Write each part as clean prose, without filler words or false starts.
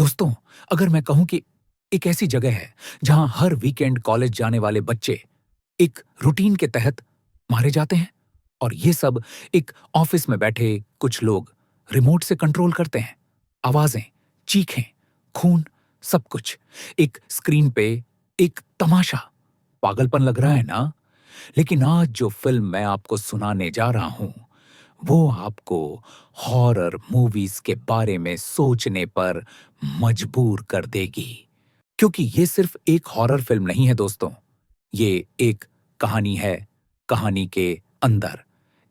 दोस्तों, अगर मैं कहूं कि एक ऐसी जगह है जहां हर वीकेंड कॉलेज जाने वाले बच्चे एक रूटीन के तहत मारे जाते हैं और ये सब एक ऑफिस में बैठे कुछ लोग रिमोट से कंट्रोल करते हैं। आवाजें, चीखें, खून, सब कुछ एक स्क्रीन पे, एक तमाशा। पागलपन लग रहा है ना? लेकिन आज जो फिल्म मैं आपको सुनाने जा रहा हूं वो आपको हॉरर मूवीज के बारे में सोचने पर मजबूर कर देगी। क्योंकि ये सिर्फ एक हॉरर फिल्म नहीं है दोस्तों, ये एक कहानी है। कहानी के अंदर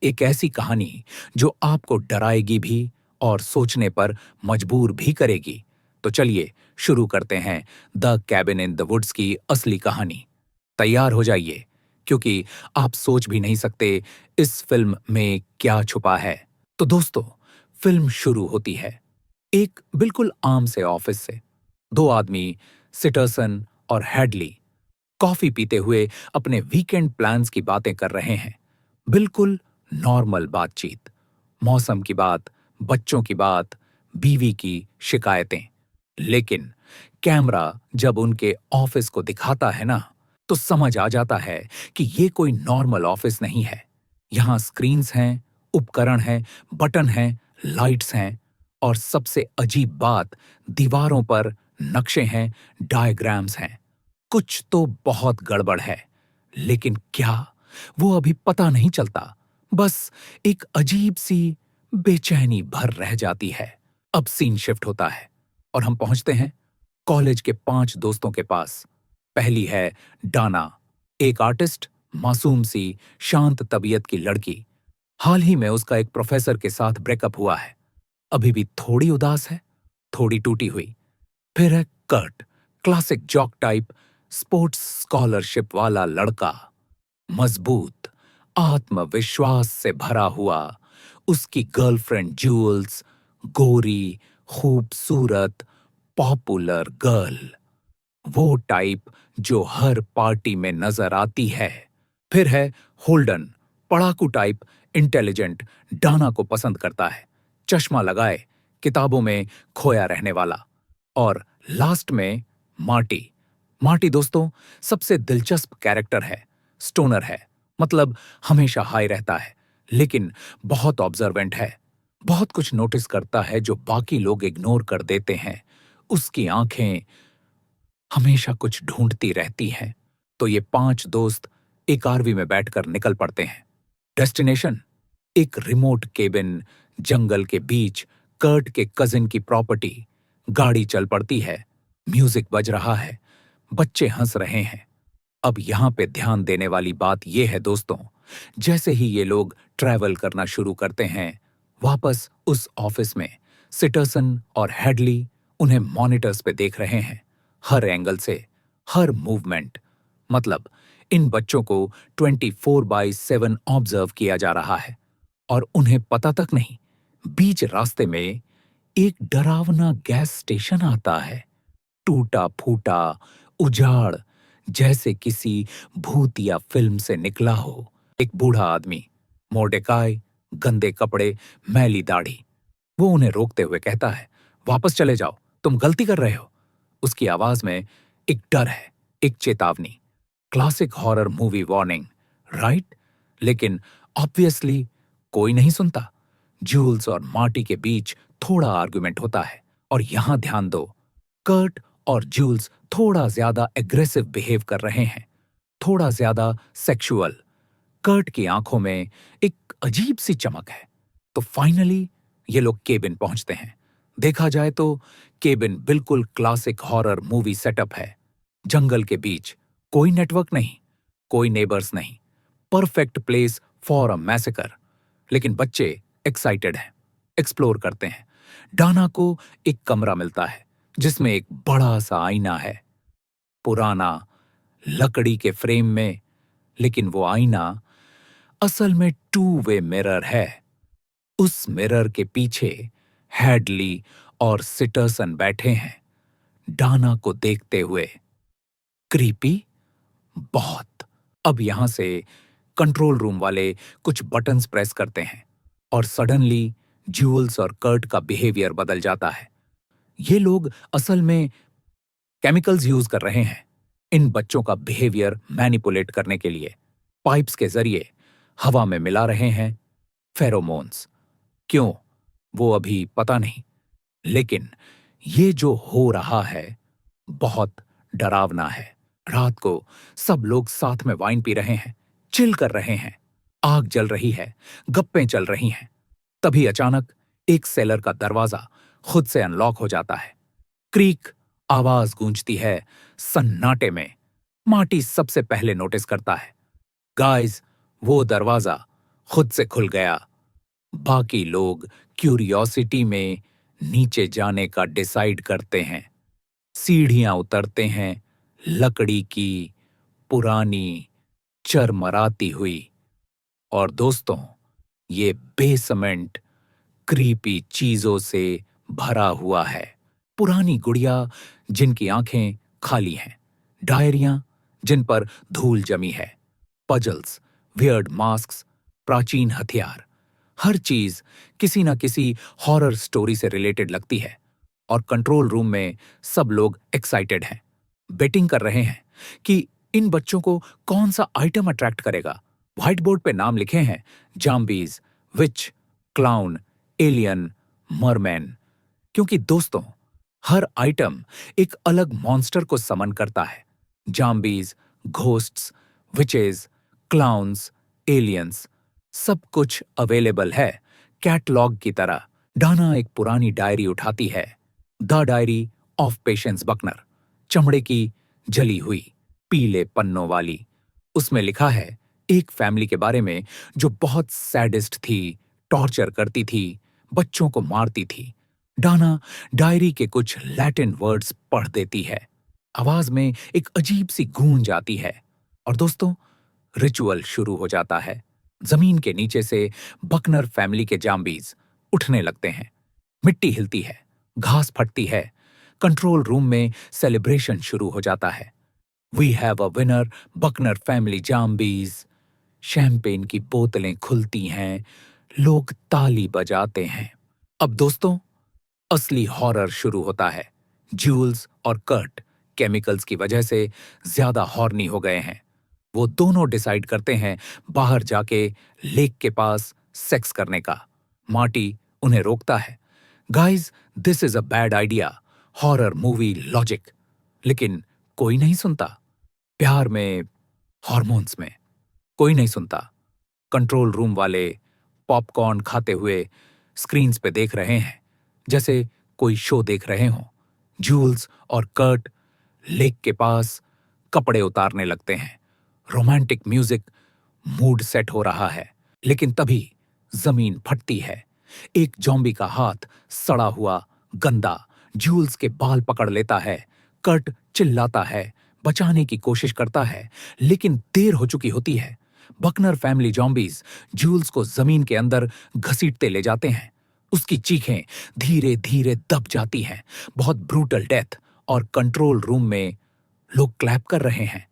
एक ऐसी कहानी जो आपको डराएगी भी और सोचने पर मजबूर भी करेगी। तो चलिए शुरू करते हैं the cabin in the woods की असली कहानी। तैयार हो जाइए, क्योंकि आप सोच भी नहीं सकते इस फिल्म में क्या छुपा है। तो दोस्तों, फिल्म शुरू होती है एक बिल्कुल आम से ऑफिस से। दो आदमी, सिटरसन और हेडली, कॉफी पीते हुए अपने वीकेंड प्लान्स की बातें कर रहे हैं। बिल्कुल नॉर्मल बातचीत। मौसम की बात, बच्चों की बात, बीवी की शिकायतें। लेकिन कैमरा जब उनके ऑफिस को दिखाता है ना, तो समझ आ जाता है कि ये कोई नॉर्मल ऑफिस नहीं है। यहां स्क्रीन्स हैं, उपकरण हैं, बटन हैं, लाइट्स हैं और सबसे अजीब बात, दीवारों पर नक्शे हैं, डायग्राम्स हैं। कुछ तो बहुत गड़बड़ है, लेकिन क्या, वो अभी पता नहीं चलता। बस एक अजीब सी बेचैनी भर रह जाती है। अब सीन शिफ्ट होता है और हम पहुंचते हैं कॉलेज के 5 दोस्तों के पास। पहली है डाना, एक आर्टिस्ट, मासूम सी, शांत तबीयत की लड़की। हाल ही में उसका एक प्रोफेसर के साथ ब्रेकअप हुआ है। अभी भी थोड़ी उदास है, थोड़ी टूटी हुई। फिर है Curt, classic jock type, sports scholarship वाला लड़का, मजबूत, आत्मविश्वास से भरा हुआ। उसकी गर्लफ्रेंड जूल्स, गोरी, खूबसूरत, पॉपुलर गर्ल, वो टाइप जो हर पार्टी में नजर आती है। फिर है होल्डन, पढ़ाकू टाइप, इंटेलिजेंट, डाना को पसंद करता है, चश्मा लगाए, किताबों में खोया रहने वाला। और लास्ट में मार्टी। मार्टी दोस्तों सबसे दिलचस्प कैरेक्टर है। स्टोनर है, मतलब हमेशा हाई रहता है, लेकिन बहुत ऑब्जर्वेंट है। बहुत कुछ नोटिस करता है जो बाकी लोग इग्नोर कर देते हैं। उसकी आंखें हमेशा कुछ ढूंढती रहती हैं। तो ये 5 दोस्त एक आरवी में बैठकर निकल पड़ते हैं। डेस्टिनेशन एक रिमोट केबिन, जंगल के बीच, कर्ट के कजिन की प्रॉपर्टी। गाड़ी चल पड़ती है, म्यूजिक बज रहा है, बच्चे हंस रहे हैं। अब यहां पे ध्यान देने वाली बात यह है दोस्तों, जैसे ही ये लोग ट्रैवल करना शुरू करते हैं वापस उस ऑफिस में, सिटरसन और हेडली उन्हें मॉनिटर्स पे देख रहे हैं, हर एंगल से, हर मूवमेंट। मतलब इन बच्चों को 24/7 ऑब्जर्व किया जा रहा है और उन्हें पता तक नहीं, बीच रास्ते में एक डरावना गैस स्टेशन आता है। टूटा फूटा, उजाड़, जैसे किसी भूतिया फिल्म से निकला हो। एक बूढ़ा आदमी, मोर्डेकाई, गंदे कपड़े, मैली दाढ़ी, वो उन्हें रोकते हुए कहता है, वापस चले जाओ, तुम गलती कर रहे हो। उसकी आवाज में एक डर है, एक चेतावनी। Classic horror movie warning, right? लेकिन ऑब्वियसली कोई नहीं सुनता। जूल्स और मार्टी के बीच थोड़ा आर्गुमेंट होता है और यहां ध्यान दो, कर्ट और जूल्स थोड़ा ज्यादा एग्रेसिव बिहेव कर रहे हैं, थोड़ा ज्यादा सेक्सुअल। कर्ट की आंखों में एक अजीब सी चमक है। तो फाइनली ये लोग केबिन पहुंचते हैं। देखा जाए तो केबिन बिल्कुल क्लासिक हॉरर मूवी सेटअप है। जंगल के बीच, कोई नेटवर्क नहीं, कोई नेबर्स नहीं, perfect place for a massacre. लेकिन बच्चे एक्साइटेड हैं, एक्सप्लोर करते हैं। डाना को एक कमरा मिलता है जिसमें एक बड़ा सा आईना है, पुराना, लकड़ी के फ्रेम में। लेकिन वो आईना असल में 2 वे मिरर है। उस मिरर के पीछे हेडली और सिटरसन बैठे हैं, डाना को देखते हुए। क्रीपी? बहुत। अब यहां से कंट्रोल रूम वाले कुछ बटन्स प्रेस करते हैं और सडनली जूल्स और कर्ट का बिहेवियर बदल जाता है। ये लोग असल में केमिकल्स यूज कर रहे हैं इन बच्चों का बिहेवियर मैनिपुलेट करने के लिए। पाइप्स के जरिए हवा में मिला रहे हैं फेरोमोन्स। क्यों, वो अभी पता नहीं, लेकिन ये जो हो रहा है बहुत डरावना है। रात को सब लोग साथ में वाइन पी रहे हैं, चिल कर रहे हैं, आग जल रही है, गप्पें चल रही हैं। तभी अचानक एक सेलर का दरवाजा खुद से अनलॉक हो जाता है। क्रीक आवाज गूंजती है सन्नाटे में। मार्टी सबसे पहले नोटिस करता है। गाइस, वो दरवाजा खुद से खुल गया। बाकी लोग क्यूरियोसिटी में नीचे जाने का डिसाइड करते हैं। सीढ़ियां उतरते हैं, लकड़ी की, पुरानी, चरमराती हुई। और दोस्तों, ये बेसमेंट क्रीपी चीजों से भरा हुआ है। पुरानी गुड़िया जिनकी आंखें खाली हैं, डायरियां जिन पर धूल जमी है, पजल्स, वियर्ड मास्क्स, प्राचीन हथियार। हर चीज किसी ना किसी हॉरर स्टोरी से रिलेटेड लगती है। और कंट्रोल रूम में सब लोग एक्साइटेड हैं, बेटिंग कर रहे हैं कि इन बच्चों को कौन सा आइटम अट्रैक्ट करेगा। व्हाइट बोर्ड पे नाम लिखे हैं जाम्बीज, विच, क्लाउन, एलियन, मरमैन। क्योंकि दोस्तों, हर आइटम एक अलग मॉन्स्टर को समन करता है। जाम्बीज, घोस्ट्स, विचेज, क्लाउन्स, एलियंस, सब कुछ अवेलेबल है कैटलॉग की तरह। डाना एक पुरानी डायरी उठाती है, the diary of Patience Buckner, चमड़े की, जली हुई, पीले पन्नों वाली। उसमें लिखा है एक फैमिली के बारे में जो बहुत सैडिस्ट थी, टॉर्चर करती थी, बच्चों को मारती थी। डाना डायरी के कुछ लैटिन वर्ड्स पढ़ देती है। आवाज में एक अजीब सी गूंज आती है और दोस्तों, रिचुअल शुरू हो जाता है। जमीन के नीचे से बकनर फैमिली के जाम्बीज उठने लगते हैं। मिट्टी हिलती है, घास फटती है। कंट्रोल रूम में सेलिब्रेशन शुरू हो जाता है। We have a winner, Buckner family zombies. Champagne की बोतलें खुलती हैं, लोग ताली बजाते हैं। अब दोस्तों, असली हॉरर शुरू होता है। जूल्स और कर्ट केमिकल्स की वजह से ज्यादा हॉर्नी हो गए हैं। वो दोनों डिसाइड करते हैं बाहर जाके लेक के पास सेक्स करने का। मार्टी उन्हें रोकता है। Guys, this is a bad idea, horror movie logic. लेकिन कोई नहीं सुनता। प्यार में, हॉर्मोन्स में कोई नहीं सुनता। कंट्रोल रूम वाले पॉपकॉर्न खाते हुए स्क्रीन्स पे देख रहे हैं जैसे कोई शो देख रहे हों। जूल्स और कर्ट लेक के पास कपड़े उतारने लगते हैं। रोमांटिक म्यूजिक, मूड सेट हो रहा है। लेकिन तभी जमीन फटती है। एक जॉम्बी का हाथ, सड़ा हुआ, गंदा, जूल्स के बाल पकड़ लेता है। कर्ट चिल्लाता है, बचाने की कोशिश करता है, लेकिन देर हो चुकी होती है। बकनर फैमिली जॉम्बीज जूल्स को जमीन के अंदर घसीटते ले जाते हैं। उसकी चीखें धीरे धीरे दब जाती हैं। बहुत ब्रूटल डेथ। और कंट्रोल रूम में लोग क्लैप कर रहे हैं।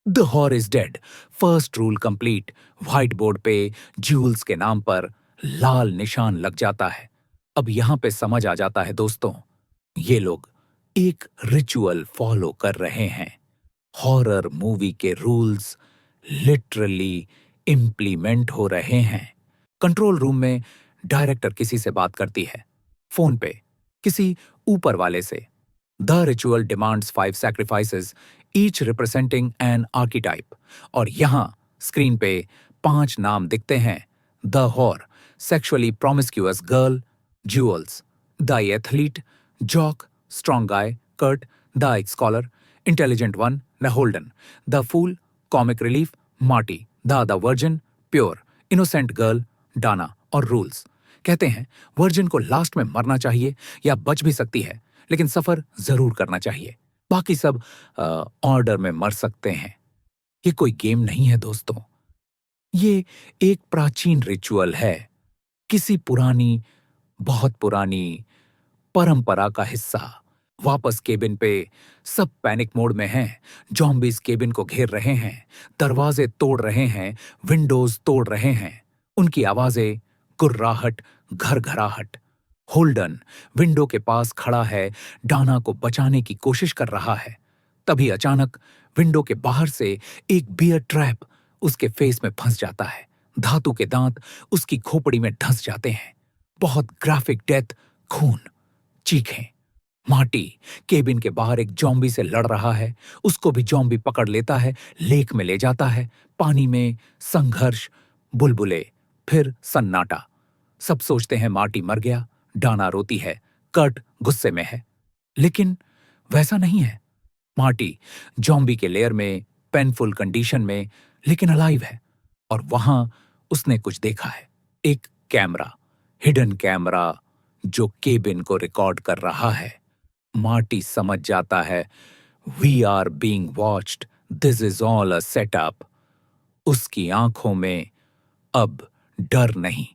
The whore is dead, first rule complete. White board पे जूल्स के नाम पर लाल निशान लग जाता है। अब यहां पे समझ आ जाता है दोस्तों, ये लोग एक रिचुअल फॉलो कर रहे हैं। हॉरर मूवी के रूल्स लिटरली इंप्लीमेंट हो रहे हैं। कंट्रोल रूम में डायरेक्टर किसी से बात करती है, फोन पे, किसी ऊपर वाले से। The ritual demands 5 sacrifices, each representing an archetype. और यहां स्क्रीन पे 5 नाम दिखते हैं। The whore, sexually promiscuous girl, Jules, the athlete, jock, strong guy, Kurt, the scholar, intelligent one, Holden, the fool, comic relief, Marty, the virgin, pure, innocent girl, Dana. और rules कहते हैं virgin को last में मरना चाहिए या बच भी सकती है, लेकिन सफर जरूर करना चाहिए। बाकी सब ऑर्डर में मर सकते हैं। ये कोई गेम नहीं है दोस्तों, ये एक प्राचीन रिचुअल है, किसी पुरानी, बहुत पुरानी परंपरा का हिस्सा। वापस केबिन पे सब पैनिक मोड में हैं। जॉम्बीज केबिन को घेर रहे हैं, दरवाजे तोड़ रहे हैं, विंडोज तोड़ रहे हैं। उनकी आवाजें, गुर्राहट, घरघराहट। होल्डन विंडो के पास खड़ा है, डाना को बचाने की कोशिश कर रहा है। तभी अचानक विंडो के बाहर से एक बियर ट्रैप उसके फेस में फंस जाता है। धातु के दांत उसकी खोपड़ी में धंस जाते हैं। बहुत ग्राफिक डेथ, खून, चीखें। मार्टी केबिन के बाहर एक जॉम्बी से लड़ रहा है। उसको भी जॉम्बी पकड़ लेता है, लेक में ले जाता है। पानी में संघर्ष, बुलबुले, फिर सन्नाटा। सब सोचते हैं मार्टी मर गया। डाना रोती है, कर्ट गुस्से में है। लेकिन वैसा नहीं है। मार्टी जॉम्बी के लेयर में, पेनफुल कंडीशन में, लेकिन अलाइव है। और वहां उसने कुछ देखा है। एक कैमरा, हिडन कैमरा, जो केबिन को रिकॉर्ड कर रहा है। मार्टी समझ जाता है, we are being watched, this is all a setup. उसकी आंखों में अब डर नहीं,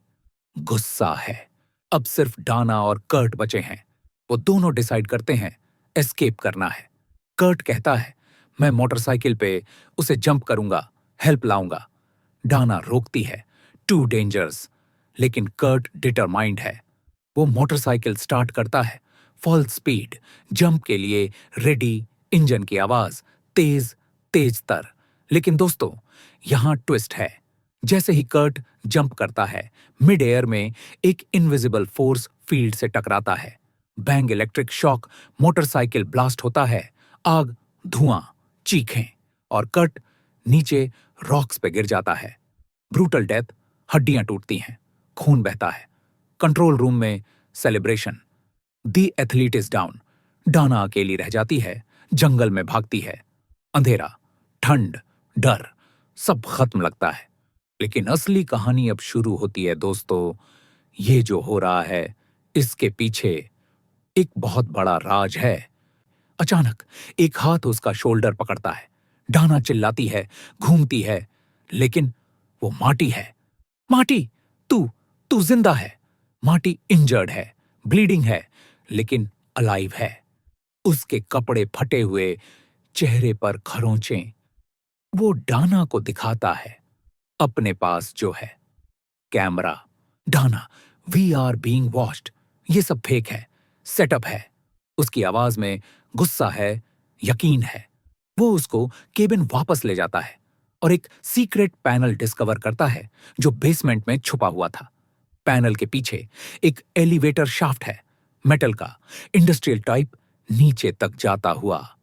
गुस्सा है। अब सिर्फ डाना और कर्ट बचे हैं। वो दोनों डिसाइड करते हैं एस्केप करना है। कर्ट कहता है, मैं मोटरसाइकिल पे उसे जंप करूंगा, हेल्प लाऊंगा। डाना रोकती है, टू डेंजर्स। लेकिन कर्ट डिटरमाइंड है। वो मोटरसाइकिल स्टार्ट करता है, फुल स्पीड, जंप के लिए रेडी, इंजन की आवाज तेज तेज तर। लेकिन दोस्तों, यहां ट्विस्ट है। जैसे ही कर्ट जंप करता है, मिड एयर में एक इनविजिबल फोर्स फील्ड से टकराता है। Bang electric shock, motorcycle blast होता है। आग, धुआं, चीखें, और कर्ट नीचे रॉक्स पे गिर जाता है। ब्रूटल डेथ, हड्डियां टूटती हैं, खून बहता है। कंट्रोल रूम में celebration. The athlete is down. Dana अकेली रह जाती है, जंगल में भागती है। अंधेरा, ठंड, डर, सब खत्म लगता है। लेकिन असली कहानी अब शुरू होती है दोस्तों। ये जो हो रहा है, इसके पीछे एक बहुत बड़ा राज है। अचानक एक हाथ उसका शोल्डर पकड़ता है। डाना चिल्लाती है, घूमती है, लेकिन वो मार्टी है। मार्टी, तू तू जिंदा है। मार्टी इंजर्ड है, ब्लीडिंग है, लेकिन अलाइव है। उसके कपड़े फटे हुए, चेहरे पर खरोंचें। वो डाना को दिखाता है अपने पास जो है, camera. Dana, we are being watched. ये सब फेक है, सेटअप है। उसकी आवाज में गुस्सा है, यकीन है। वो उसको केबिन वापस ले जाता है और एक सीक्रेट पैनल डिस्कवर करता है जो बेसमेंट में छुपा हुआ था। पैनल के पीछे एक एलिवेटर शाफ्ट है, मेटल का, इंडस्ट्रियल टाइप, नीचे तक जाता हुआ।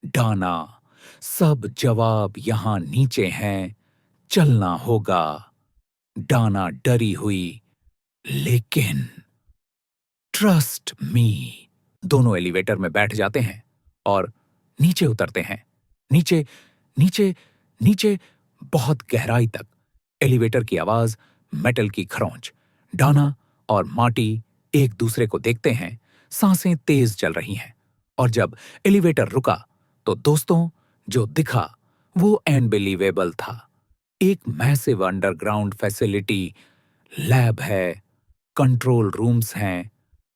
डाना, सब जवाब यहां नीचे हैं, चलना होगा। डाना डरी हुई, लेकिन ट्रस्ट मी। दोनों एलिवेटर में बैठ जाते हैं और नीचे उतरते हैं। नीचे, नीचे, नीचे, बहुत गहराई तक। एलिवेटर की आवाज, मेटल की खरोंच। डाना और मार्टी एक दूसरे को देखते हैं, सांसें तेज चल रही हैं। और जब एलिवेटर रुका, तो दोस्तों, जो दिखा वो अनबिलीवेबल था। एक मैसिव अंडरग्राउंड फैसिलिटी, लैब है, कंट्रोल रूम्स हैं,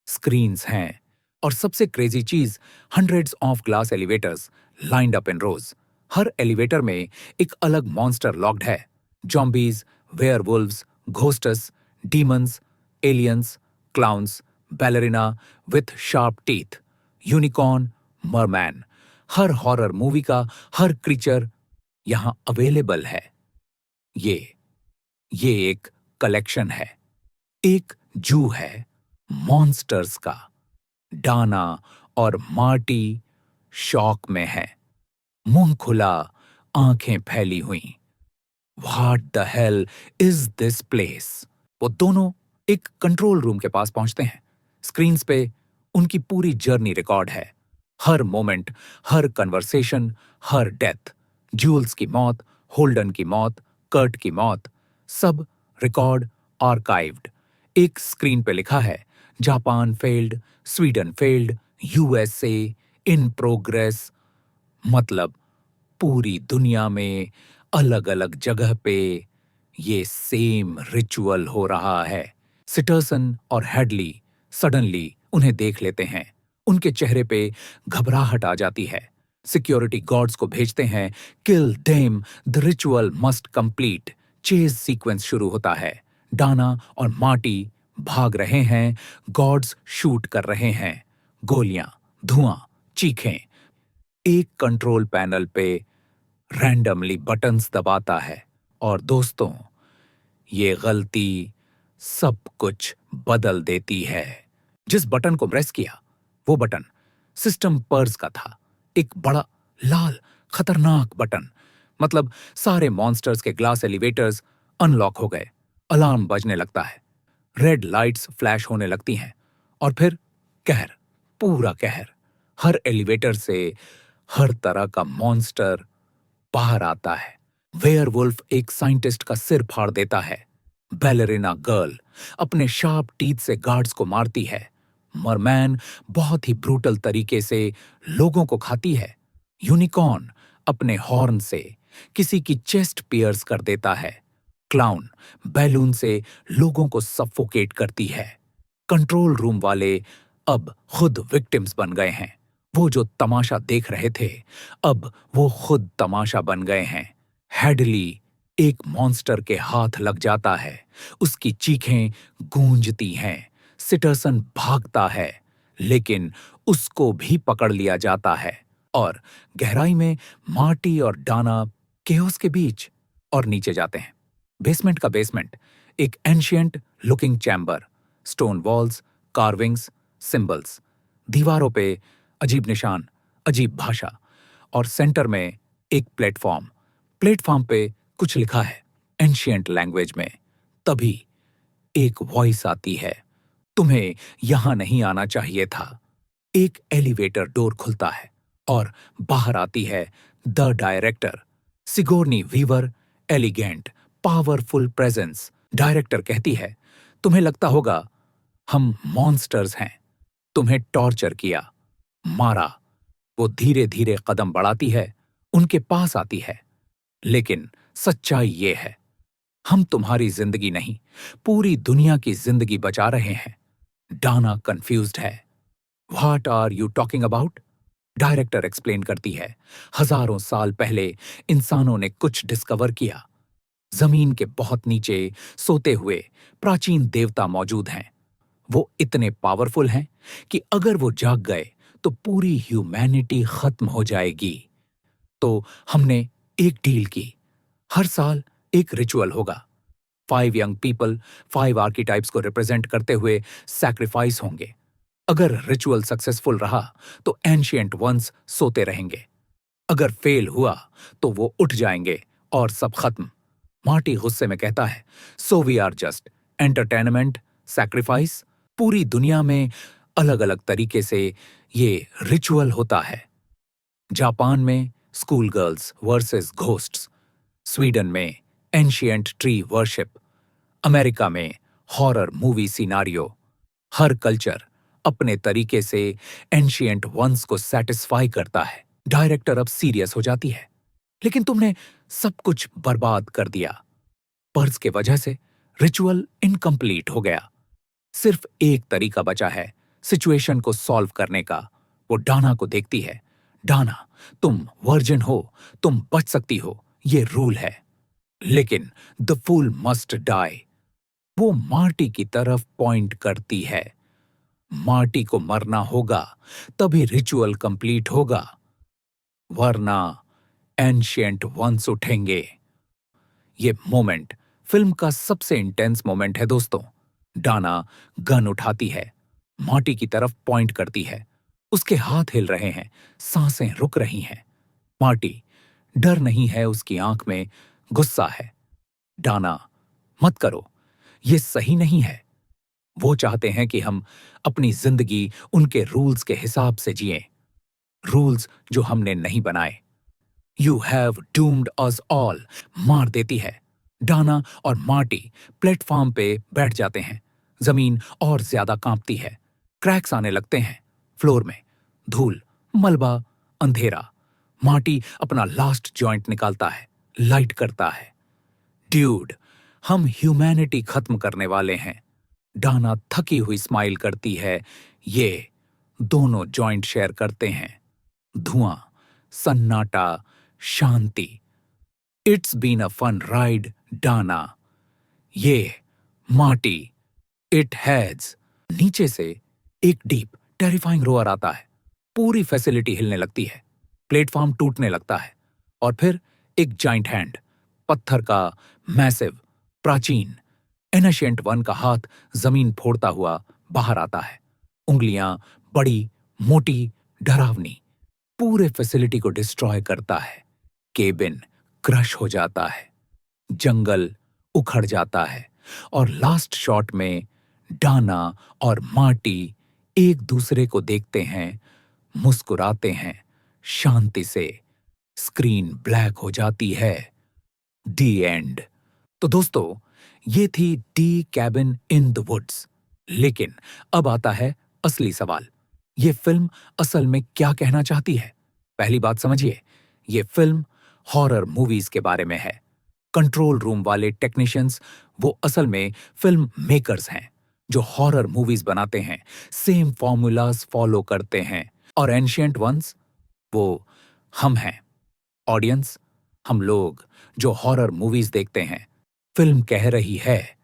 स्क्रीन्स हैं, और सबसे क्रेजी चीज, hundreds of glass elevators lined up in rows. हर एलिवेटर में एक अलग मॉन्स्टर लॉक्ड है। Zombies, werewolves, ghosts, demons, aliens, clowns, ballerina with sharp teeth, unicorn, merman. हर हॉरर मूवी का हर क्रीचर यहां अवेलेबल है। ये ये एक कलेक्शन है, एक जू है मॉन्स्टर्स का। डाना और मार्टी शॉक में है, मुंह खुला, आंखें फैली हुई। What the hell is this place? वो दोनों एक कंट्रोल रूम के पास पहुंचते हैं। स्क्रीन्स पे उनकी पूरी जर्नी रिकॉर्ड है। हर मोमेंट, हर कन्वर्सेशन, हर डेथ, जूल्स की मौत, होल्डन की मौत, कर्ट की मौत, सब रिकॉर्ड, आर्काइव्ड। एक स्क्रीन पे लिखा है, Japan failed, Sweden failed, USA in progress. मतलब पूरी दुनिया में अलग अलग जगह पे ये सेम रिचुअल हो रहा है। सिटर्सन और हेडली सडनली उन्हें देख लेते हैं। उनके चेहरे पे घबराहट आ जाती है। सिक्योरिटी गार्ड्स को भेजते हैं, kill them, the ritual must complete. Chase sequence शुरू होता है। डाना और मार्टी भाग रहे हैं, गॉड्स शूट कर रहे हैं, गोलियां, धुआं, चीखें। एक कंट्रोल पैनल पे रैंडमली बटन्स दबाता है। और दोस्तों, ये गलती सब कुछ बदल देती है। जिस बटन को प्रेस किया, वो बटन सिस्टम पर्स का था। एक बड़ा लाल खतरनाक बटन। मतलब सारे मॉन्स्टर्स के ग्लास एलिवेटर्स अनलॉक हो गए। अलार्म बजने लगता है, रेड लाइट्स फ्लैश होने लगती हैं, और फिर कहर, पूरा कहर। हर एलिवेटर से हर तरह का मॉन्स्टर बाहर आता है। वेयरवुल्फ एक साइंटिस्ट का सिर फाड़ देता है। बैलरिना गर्ल अपने शार्प टीथ से गार्ड्स को मारती है। मरमैन बहुत ही ब्रूटल तरीके से लोगों को खाती है। यूनिकॉर्न अपने हॉर्न से किसी की चेस्ट पियर्स कर देता है। क्लाउन बैलून से लोगों को सफोकेट करती है। कंट्रोल रूम वाले अब खुद विक्टिम्स बन गए हैं। वो जो तमाशा देख रहे थे, अब वो खुद तमाशा बन गए हैं। हेडली एक मॉन्स्टर के हाथ लग जाता है। उसकी चीखें गूंजती हैं। सिटरसन भागता है, लेकिन उसको भी पकड़ लिया जाता है। और गहराई में मार्टी और डाना केओस के बीच और नीचे जाते हैं। बेसमेंट का बेसमेंट, एक ancient looking chamber, stone walls, carvings, symbols, दीवारों पे अजीब निशान, अजीब भाषा, और सेंटर में एक प्लेटफॉर्म। प्लेटफॉर्म पे कुछ लिखा है एंशिएंट लैंग्वेज में। तभी एक वॉइस आती है, तुम्हें यहां नहीं आना चाहिए था। एक एलिवेटर डोर खुलता है और बाहर आती है the director, Sigourney Weaver. Elegant, powerful presence. Director कहती है, तुम्हें लगता होगा हम मॉन्स्टर्स हैं। तुम्हें टॉर्चर किया, मारा। वो धीरे धीरे कदम बढ़ाती है, उनके पास आती है। लेकिन सच्चाई ये है, हम तुम्हारी जिंदगी नहीं, पूरी दुनिया की जिंदगी बचा रहे हैं। डाना कंफ्यूज्ड है। What are you talking about? Director explain करती है, हजारों साल पहले इंसानों ने कुछ डिस्कवर किया। जमीन के बहुत नीचे सोते हुए प्राचीन देवता मौजूद हैं। वो इतने पावरफुल हैं कि अगर वो जाग गए तो पूरी ह्यूमैनिटी खत्म हो जाएगी। तो हमने एक डील की, हर साल एक रिचुअल होगा। 5 यंग पीपल 5 आर्कीटाइप्स को रिप्रेजेंट करते हुए सैक्रिफाइस होंगे। अगर रिचुअल सक्सेसफुल रहा तो एंशिएंट वंस सोते रहेंगे। अगर फेल हुआ तो वो उठ जाएंगे और सब खत्म। मार्टी गुस्से में कहता है, so we are just entertainment, sacrifice. पूरी दुनिया में अलग अलग तरीके से ये रिचुअल होता है। जापान में school girls versus ghosts, Sweden में एंशिएंट ट्री वर्शिप, अमेरिका में हॉरर मूवी सिनारियो। हर कल्चर अपने तरीके से एंशिएंट वंस को सेटिस्फाई करता है। डायरेक्टर अब सीरियस हो जाती है, लेकिन तुमने सब कुछ बर्बाद कर दिया। पर्स के वजह से रिचुअल इनकम्प्लीट हो गया। सिर्फ एक तरीका बचा है सिचुएशन को सॉल्व करने का। वो डाना को देखती है। डाना, तुम वर्जिन हो, तुम बच सकती हो, ये रूल है। लेकिन द फूल मस्ट डाई। वो मार्टी की तरफ पॉइंट करती है। मार्टी को मरना होगा, तभी रिचुअल कंप्लीट होगा, वरना एंशिएंट वंस उठेंगे। ये मोमेंट फिल्म का सबसे इंटेंस मोमेंट है दोस्तों। डाना गन उठाती है, मार्टी की तरफ पॉइंट करती है। उसके हाथ हिल रहे हैं, सांसें रुक रही हैं। मार्टी, डर नहीं है उसकी आंख में, गुस्सा है। डाना, मत करो, ये सही नहीं है। वो चाहते हैं कि हम अपनी जिंदगी उनके रूल्स के हिसाब से जिएं, रूल्स जो हमने नहीं बनाए। You have doomed us all, मार देती है। डाना और मार्टी प्लेटफॉर्म पे बैठ जाते हैं। जमीन और ज्यादा कांपती है। क्रैक्स आने लगते हैं फ्लोर में, धूल, मलबा, अंधेरा। मार्टी अपना लास्ट जॉइंट निकालता है, लाइट करता है। ड्यूड, हम ह्यूमैनिटी खत्म करने वाले हैं। डाना थकी हुई स्माइल करती है। ये दोनों जॉइंट शेयर करते हैं। धुआं, सन्नाटा, शांति। It's been a fun ride, Dana. ये मार्टी, इट हैज। नीचे से एक डीप टेरिफाइंग रोअर आता है। पूरी फैसिलिटी हिलने लगती है, प्लेटफॉर्म टूटने लगता है और फिर एक जाइंट हैंड, पत्थर का मैसिव, प्राचीन एनशिएंट वन का हाथ जमीन फोड़ता हुआ बाहर आता है। उंगलियां बड़ी, मोटी, डरावनी, पूरे फैसिलिटी को डिस्ट्रॉय करता है। केबिन क्रश हो जाता है, जंगल उखड़ जाता है और लास्ट शॉट में डाना और मार्टी एक दूसरे को देखते हैं, मुस्कुराते हैं शांति से। स्क्रीन ब्लैक हो जाती है। दी एंड। तो दोस्तों, ये थी दी कैबिन इन द वुड्स। लेकिन अब आता है असली सवाल, ये फिल्म असल में क्या कहना चाहती है? पहली बात समझिए, ये फिल्म हॉरर मूवीज के बारे में है। कंट्रोल रूम वाले टेक्नीशियंस वो असल में फिल्म मेकर्स हैं जो हॉरर मूवीज बनाते हैं, सेम फॉर्मूलाज फॉलो करते हैं। और एंशिएंट वंस वो हम हैं, ऑडियंस, हम लोग जो हॉरर मूवीज देखते हैं। फिल्म कह रही है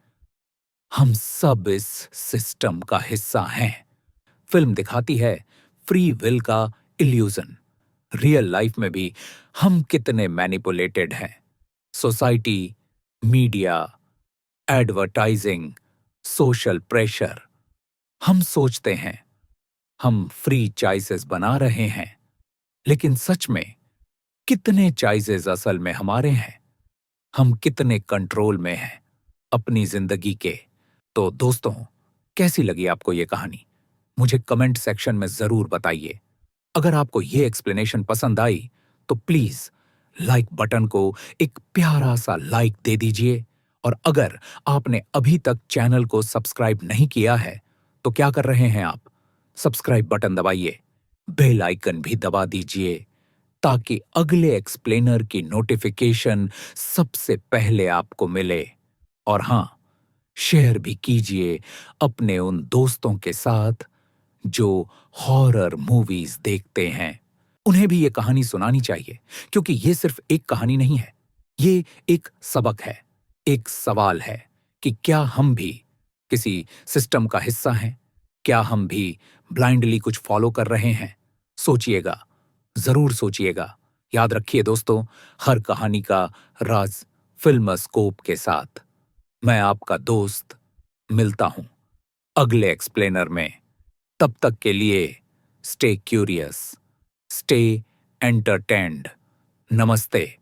हम सब इस सिस्टम का हिस्सा हैं। फिल्म दिखाती है फ्री विल का इल्यूजन। रियल लाइफ में भी हम कितने मैनिपुलेटेड हैं। Society, media, advertising, social pressure. हम सोचते हैं हम फ्री चॉइसेस बना रहे हैं, लेकिन सच में कितने चॉइसेस असल में हमारे हैं? हम कितने कंट्रोल में हैं अपनी जिंदगी के? तो दोस्तों, कैसी लगी आपको ये कहानी? मुझे कमेंट सेक्शन में जरूर बताइए। अगर आपको ये एक्सप्लेनेशन पसंद आई तो प्लीज लाइक बटन को एक प्यारा सा लाइक दे दीजिए। और अगर आपने अभी तक चैनल को सब्सक्राइब नहीं किया है तो क्या कर रहे हैं आप? सब्सक्राइब बटन दबाइए, बेल आइकन भी दबा दीजिए ताकि अगले एक्सप्लेनर की नोटिफिकेशन सबसे पहले आपको मिले। और हां, शेयर भी कीजिए अपने उन दोस्तों के साथ जो हॉरर मूवीज देखते हैं। उन्हें भी ये कहानी सुनानी चाहिए, क्योंकि ये सिर्फ एक कहानी नहीं है, ये एक सबक है, एक सवाल है कि क्या हम भी किसी सिस्टम का हिस्सा हैं? क्या हम भी ब्लाइंडली कुछ फॉलो कर रहे हैं? सोचिएगा, जरूर सोचिएगा। याद रखिए दोस्तों, हर कहानी का राज फिल्मास्कोप के साथ। मैं आपका दोस्त मिलता हूं अगले एक्सप्लेनर में। तब तक के लिए स्टे क्यूरियस, स्टे एंटरटेन्ड। नमस्ते।